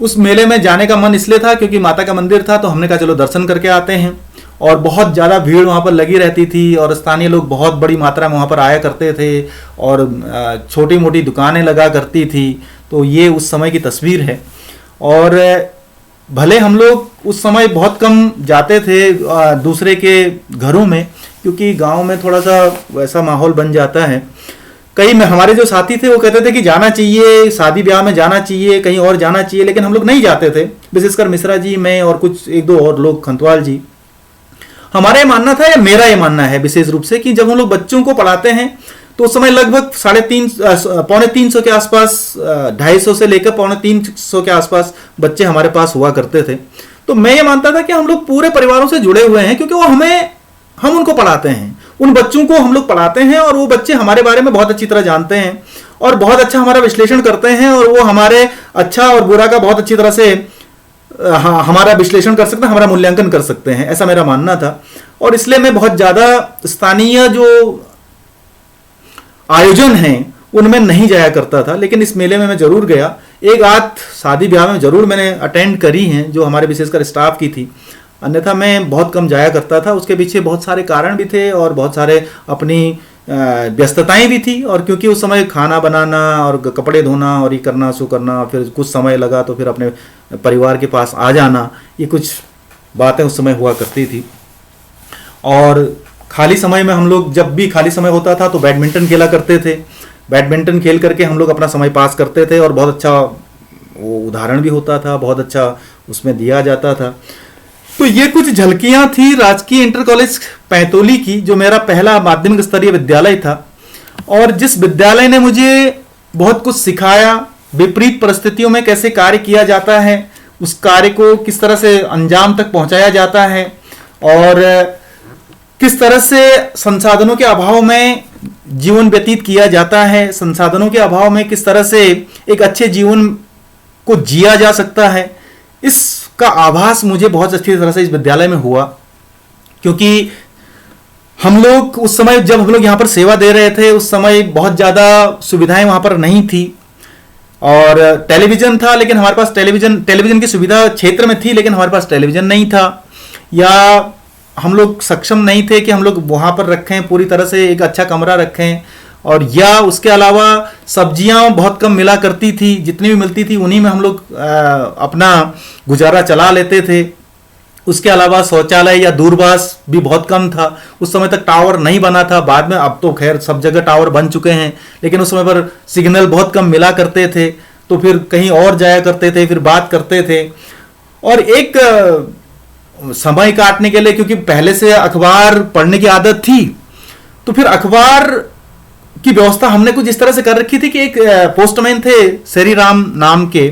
उस मेले में जाने का मन इसलिए था क्योंकि माता का मंदिर था, तो हमने कहा चलो दर्शन करके आते हैं। और बहुत ज़्यादा भीड़ वहाँ पर लगी रहती थी और स्थानीय लोग बहुत बड़ी मात्रा में वहाँ पर आया करते थे और छोटी मोटी दुकानें लगा करती थी। तो ये उस समय की तस्वीर है। और भले हम लोग उस समय बहुत कम जाते थे दूसरे के घरों में, क्योंकि गांव में थोड़ा सा वैसा माहौल बन जाता है। कई में हमारे जो साथी थे वो कहते थे कि जाना चाहिए, शादी ब्याह में जाना चाहिए, कहीं और जाना चाहिए, लेकिन हम लोग नहीं जाते थे। विशेषकर मिश्रा जी, मैं और कुछ एक दो और लोग, खंतवाल जी। हमारा ये मानना था, या मेरा ये मानना है विशेष रूप से, कि जब हम लोग बच्चों को पढ़ाते हैं तो उस समय लगभग 350 के आसपास, 250 से लेकर 350 के आसपास बच्चे हमारे पास हुआ करते थे। तो मैं ये मानता था कि हम लोग पूरे परिवारों से जुड़े हुए हैं, क्योंकि वो हम उनको पढ़ाते हैं, उन बच्चों को हम लोग पढ़ाते हैं और वो बच्चे हमारे बारे में बहुत अच्छी तरह जानते हैं और बहुत अच्छा हमारा विश्लेषण करते हैं और वो हमारे अच्छा और बुरा का बहुत अच्छी तरह से हमारा विश्लेषण कर सकते हैं, हमारा मूल्यांकन कर सकते हैं, ऐसा मेरा मानना था। और इसलिए मैं बहुत ज़्यादा स्थानीय जो आयोजन हैं उनमें नहीं जाया करता था, लेकिन इस मेले में मैं जरूर गया। एक आध शादी ब्याह में जरूर मैंने अटेंड करी हैं, जो हमारे विशेषकर स्टाफ की थी, अन्यथा मैं बहुत कम जाया करता था। उसके पीछे बहुत सारे कारण भी थे और बहुत सारे अपनी व्यस्तताएं भी थी। और क्योंकि उस समय खाना बनाना और कपड़े धोना और ये करना सो करना, फिर कुछ समय लगा तो फिर अपने परिवार के पास आ जाना, ये कुछ बातें उस समय हुआ करती थी। और खाली समय में हम लोग, जब भी खाली समय होता था तो बैडमिंटन खेला करते थे। बैडमिंटन खेल करके हम लोग अपना समय पास करते थे और बहुत अच्छा वो उदाहरण भी होता था, बहुत अच्छा उसमें दिया जाता था। तो ये कुछ झलकियां थी राजकीय इंटर कॉलेज पैंतोली की, जो मेरा पहला माध्यमिक स्तरीय विद्यालय था और जिस विद्यालय ने मुझे बहुत कुछ सिखाया। विपरीत परिस्थितियों में कैसे कार्य किया जाता है, उस कार्य को किस तरह से अंजाम तक पहुंचाया जाता है और किस तरह से संसाधनों के अभाव में जीवन व्यतीत किया जाता है, संसाधनों के अभाव में किस तरह से एक अच्छे जीवन को जिया जा सकता है, इसका आभास मुझे बहुत अच्छी तरह से इस विद्यालय में हुआ। क्योंकि हम लोग उस समय, जब हम लोग यहाँ पर सेवा दे रहे थे, उस समय बहुत ज़्यादा सुविधाएं वहाँ पर नहीं थी और टेलीविज़न था, लेकिन हमारे पास टेलीविज़न की सुविधा क्षेत्र में थी, लेकिन हमारे पास टेलीविज़न नहीं था, या हम लोग सक्षम नहीं थे कि हम लोग वहाँ पर रखें, पूरी तरह से एक अच्छा कमरा रखें। और या उसके अलावा सब्जियां बहुत कम मिला करती थी, जितनी भी मिलती थी उन्हीं में हम लोग अपना गुजारा चला लेते थे। उसके अलावा शौचालय या दूरभाष भी बहुत कम था। उस समय तक टावर नहीं बना था, बाद में अब तो खैर सब जगह टावर बन चुके हैं, लेकिन उस समय पर सिग्नल बहुत कम मिला करते थे, तो फिर कहीं और जाया करते थे, फिर बात करते थे। और एक समय काटने के लिए, क्योंकि पहले से अखबार पढ़ने की आदत थी, तो फिर अखबार की व्यवस्था हमने कुछ इस तरह से कर रखी थी कि एक पोस्टमैन थे श्री राम नाम के,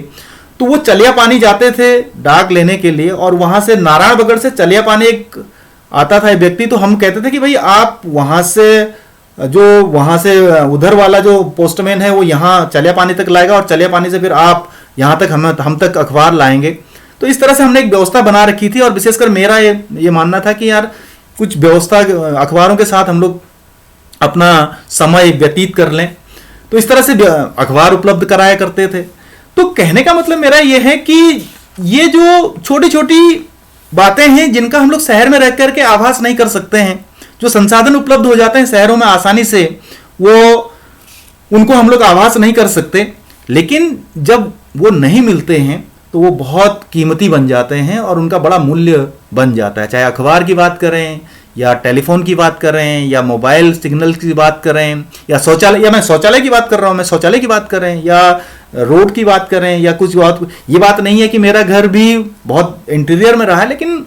तो वो चलिया पानी जाते थे डाक लेने के लिए और वहां से नारायण बगड़ से चलिया पानी एक आता था व्यक्ति। तो हम कहते थे कि भाई आप वहां से उधर वाला जो पोस्टमैन है वो यहाँ चलिया पानी तक लाएगा और चलिया पानी से फिर आप यहाँ तक हम तक अखबार लाएंगे। तो इस तरह से हमने एक व्यवस्था बना रखी थी और विशेषकर मेरा ये मानना था कि यार कुछ व्यवस्था अखबारों के साथ हम लोग अपना समय व्यतीत कर लें। तो इस तरह से अखबार उपलब्ध कराया करते थे। तो कहने का मतलब मेरा ये है कि ये जो छोटी छोटी बातें हैं जिनका हम लोग शहर में रह करके आभास नहीं कर सकते हैं, जो संसाधन उपलब्ध हो जाते हैं शहरों में आसानी से, वो उनको हम लोग आभास नहीं कर सकते, लेकिन जब वो नहीं मिलते हैं तो वो बहुत कीमती बन जाते हैं और उनका बड़ा मूल्य बन जाता है। चाहे अखबार की बात करें या टेलीफोन की बात करें, या मोबाइल सिग्नल की बात करें, या शौचालय, या मैं शौचालय की बात कर रहा हूँ, मैं शौचालय की बात करें, या रोड की बात करें, या कुछ बात, ये बात नहीं है कि मेरा घर भी बहुत इंटीरियर में रहा है, लेकिन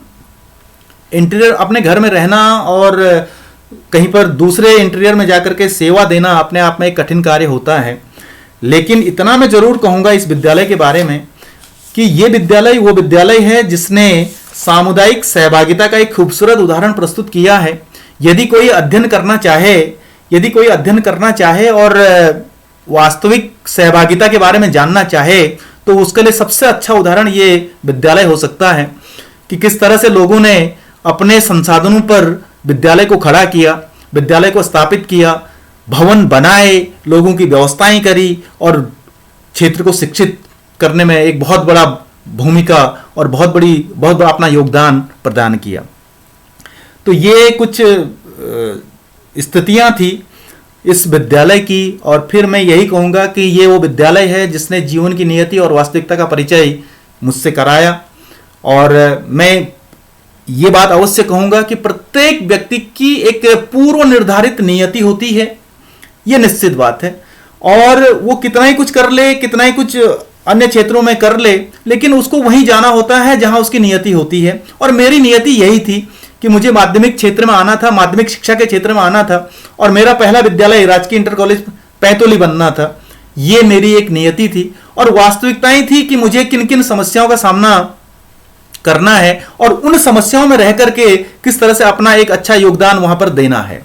इंटीरियर अपने घर में रहना और कहीं पर दूसरे इंटीरियर में जाकर के सेवा देना अपने आप में एक कठिन कार्य होता है। लेकिन इतना मैं जरूर कहूँगा इस विद्यालय के बारे में कि ये विद्यालय वो विद्यालय है जिसने सामुदायिक सहभागिता का एक खूबसूरत उदाहरण प्रस्तुत किया है। यदि कोई अध्ययन करना चाहे और वास्तविक सहभागिता के बारे में जानना चाहे तो उसके लिए सबसे अच्छा उदाहरण ये विद्यालय हो सकता है कि किस तरह से लोगों ने अपने संसाधनों पर विद्यालय को खड़ा किया, विद्यालय को स्थापित किया, भवन बनाए, लोगों की व्यवस्थाएं करी और क्षेत्र को शिक्षित करने में एक बहुत बड़ा भूमिका और बहुत बड़ा अपना योगदान प्रदान किया। तो ये कुछ स्थितियां थी इस विद्यालय की, और फिर मैं यही कहूँगा कि ये वो विद्यालय है जिसने जीवन की नियति और वास्तविकता का परिचय मुझसे कराया। और मैं ये बात अवश्य कहूँगा कि प्रत्येक व्यक्ति की एक पूर्व निर्धारित नियति होती है, ये निश्चित बात है, और वो कितना ही कुछ कर ले, कितना ही कुछ अन्य क्षेत्रों में कर ले, लेकिन उसको वहीं जाना होता है जहां उसकी नियति होती है। और मेरी नियति यही थी कि मुझे माध्यमिक क्षेत्र में आना था, माध्यमिक शिक्षा के क्षेत्र में आना था, और मेरा पहला विद्यालय राजकीय इंटर कॉलेज पैंतोली बनना था। ये मेरी एक नियति थी और वास्तविकताएं थी कि मुझे किन किन समस्याओं का सामना करना है और उन समस्याओं में रह करके किस तरह से अपना एक अच्छा योगदान वहां पर देना है।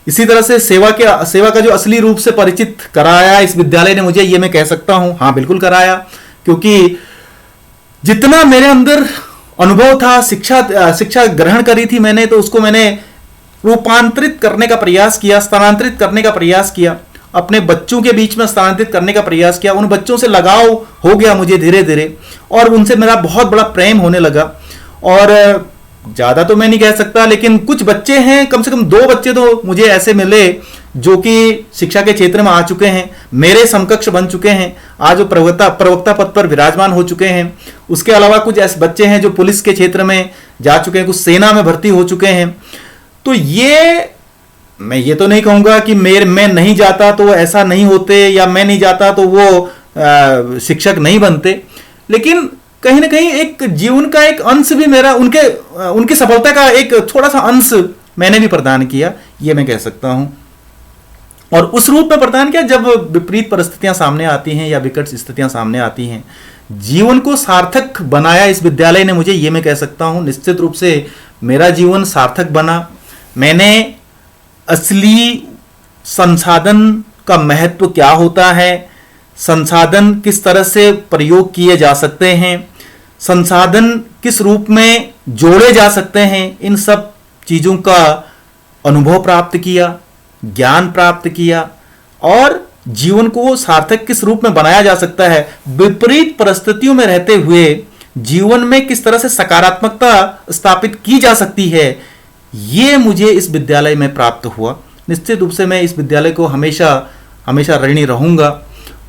इसी तरह से सेवा का जो असली रूप से परिचित कराया इस विद्यालय ने मुझे, ये मैं कह सकता हूं, हाँ बिल्कुल कराया, क्योंकि जितना मेरे अंदर अनुभव था, शिक्षा ग्रहण करी थी मैंने, तो उसको मैंने रूपांतरित करने का प्रयास किया, स्थानांतरित करने का प्रयास किया, अपने बच्चों के बीच में स्थानांतरित करने का प्रयास किया। उन बच्चों से लगाव हो गया मुझे धीरे धीरे, और उनसे मेरा बहुत बड़ा प्रेम होने लगा। और ज़्यादा तो मैं नहीं कह सकता, लेकिन कुछ बच्चे हैं, कम से कम 2 बच्चे तो मुझे ऐसे मिले जो कि शिक्षा के क्षेत्र में आ चुके हैं, मेरे समकक्ष बन चुके हैं, आज वो प्रवक्ता पद पर विराजमान हो चुके हैं। उसके अलावा कुछ ऐसे बच्चे हैं जो पुलिस के क्षेत्र में जा चुके हैं, कुछ सेना में भर्ती हो चुके हैं। तो मैं ये तो नहीं कहूँगा कि मैं नहीं जाता तो ऐसा नहीं होते, या मैं नहीं जाता तो वो शिक्षक नहीं बनते, लेकिन कहीं ना कहीं एक जीवन का एक अंश भी मेरा उनकी सफलता का एक थोड़ा सा अंश मैंने भी प्रदान किया, ये मैं कह सकता हूं। और उस रूप में प्रदान किया जब विपरीत परिस्थितियां सामने आती हैं या विकट स्थितियां सामने आती हैं। जीवन को सार्थक बनाया इस विद्यालय ने मुझे, ये मैं कह सकता हूं। निश्चित रूप से मेरा जीवन सार्थक बना। मैंने असली संसाधन का महत्व क्या होता है, संसाधन किस तरह से प्रयोग किए जा सकते हैं, संसाधन किस रूप में जोड़े जा सकते हैं, इन सब चीज़ों का अनुभव प्राप्त किया, ज्ञान प्राप्त किया, और जीवन को सार्थक किस रूप में बनाया जा सकता है, विपरीत परिस्थितियों में रहते हुए जीवन में किस तरह से सकारात्मकता स्थापित की जा सकती है, ये मुझे इस विद्यालय में प्राप्त हुआ। निश्चित रूप से मैं इस विद्यालय को हमेशा हमेशा ऋणी रहूँगा,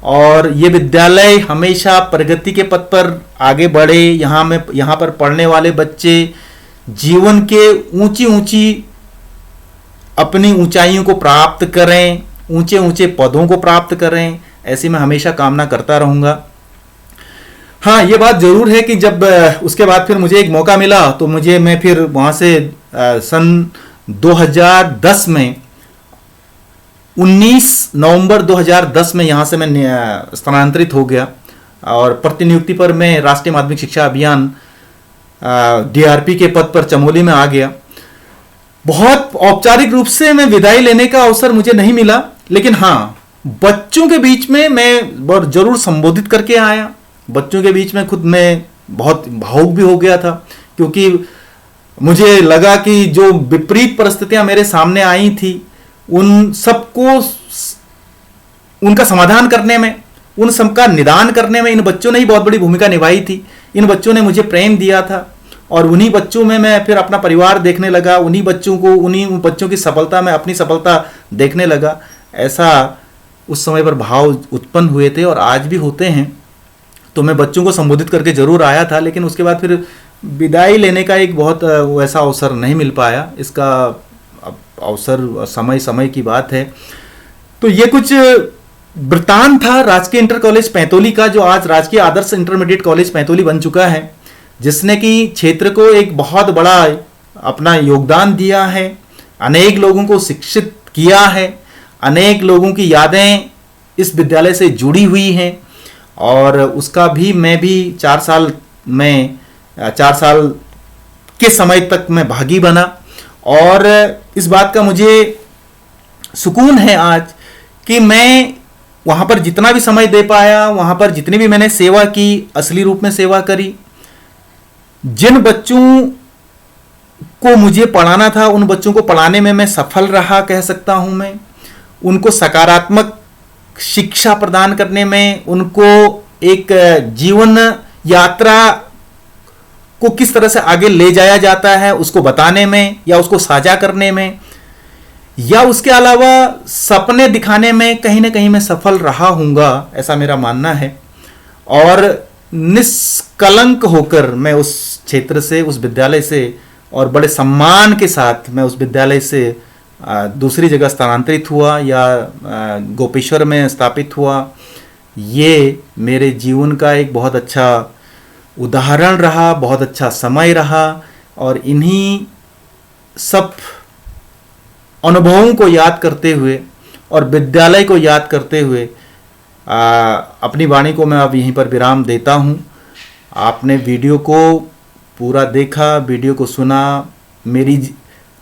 और ये विद्यालय हमेशा प्रगति के पथ पर आगे बढ़े। यहाँ पर पढ़ने वाले बच्चे जीवन के ऊंची अपनी ऊंचाइयों को प्राप्त करें, ऊंचे पदों को प्राप्त करें, ऐसी मैं हमेशा कामना करता रहूँगा। हाँ, ये बात जरूर है कि जब उसके बाद फिर मुझे एक मौका मिला तो मैं फिर वहाँ से सन 2010 में 19 नवंबर 2010 में यहाँ से मैं स्थानांतरित हो गया, और प्रतिनियुक्ति पर मैं राष्ट्रीय माध्यमिक शिक्षा अभियान DRP के पद पर चमोली में आ गया। बहुत औपचारिक रूप से मैं विदाई लेने का अवसर मुझे नहीं मिला, लेकिन हाँ, बच्चों के बीच में मैं जरूर संबोधित करके आया। बच्चों के बीच में खुद मैं बहुत भावुक भी हो गया था, क्योंकि मुझे लगा कि जो विपरीत परिस्थितियां मेरे सामने आई थी, उन सबको उनका समाधान करने में, उन सबका निदान करने में इन बच्चों ने ही बहुत बड़ी भूमिका निभाई थी। इन बच्चों ने मुझे प्रेम दिया था, और उन्हीं बच्चों में मैं फिर अपना परिवार देखने लगा, उन्हीं बच्चों की सफलता में अपनी सफलता देखने लगा। ऐसा उस समय पर भाव उत्पन्न हुए थे और आज भी होते हैं। तो मैं बच्चों को संबोधित करके जरूर आया था, लेकिन उसके बाद फिर विदाई लेने का एक बहुत वैसा अवसर नहीं मिल पाया। इसका अवसर समय समय की बात है। तो ये कुछ वृत्तांत था राजकीय इंटर कॉलेज पैंतोली का, जो आज राजकीय आदर्श इंटरमीडिएट कॉलेज पैंतोली बन चुका है, जिसने कि क्षेत्र को एक बहुत बड़ा अपना योगदान दिया है, अनेक लोगों को शिक्षित किया है, अनेक लोगों की यादें इस विद्यालय से जुड़ी हुई हैं। और उसका भी मैं भी 4 साल के समय तक मैं भागी बना। और इस बात का मुझे सुकून है आज कि मैं वहाँ पर जितना भी समय दे पाया, वहाँ पर जितनी भी मैंने सेवा की, असली रूप में सेवा करी। जिन बच्चों को मुझे पढ़ाना था, उन बच्चों को पढ़ाने में मैं सफल रहा कह सकता हूँ। मैं उनको सकारात्मक शिक्षा प्रदान करने में, उनको एक जीवन यात्रा को किस तरह से आगे ले जाया जाता है उसको बताने में, या उसको साझा करने में, या उसके अलावा सपने दिखाने में कहीं ना कहीं मैं सफल रहा हूँगा, ऐसा मेरा मानना है। और निष्कलंक होकर मैं उस क्षेत्र से, उस विद्यालय से, और बड़े सम्मान के साथ मैं उस विद्यालय से दूसरी जगह स्थानांतरित हुआ या गोपेश्वर में स्थापित हुआ। ये मेरे जीवन का एक बहुत अच्छा उदाहरण रहा, बहुत अच्छा समय रहा। और इन्हीं सब अनुभवों को याद करते हुए और विद्यालय को याद करते हुए अपनी वाणी को मैं अब यहीं पर विराम देता हूँ। आपने वीडियो को पूरा देखा, वीडियो को सुना, मेरी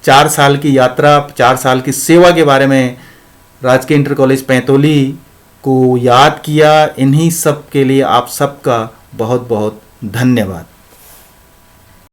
4 साल की यात्रा, 4 साल की सेवा के बारे में राजकीय इंटर कॉलेज पैंतोली को याद किया। इन्हीं सब के लिए आप सबका बहुत बहुत धन्यवाद।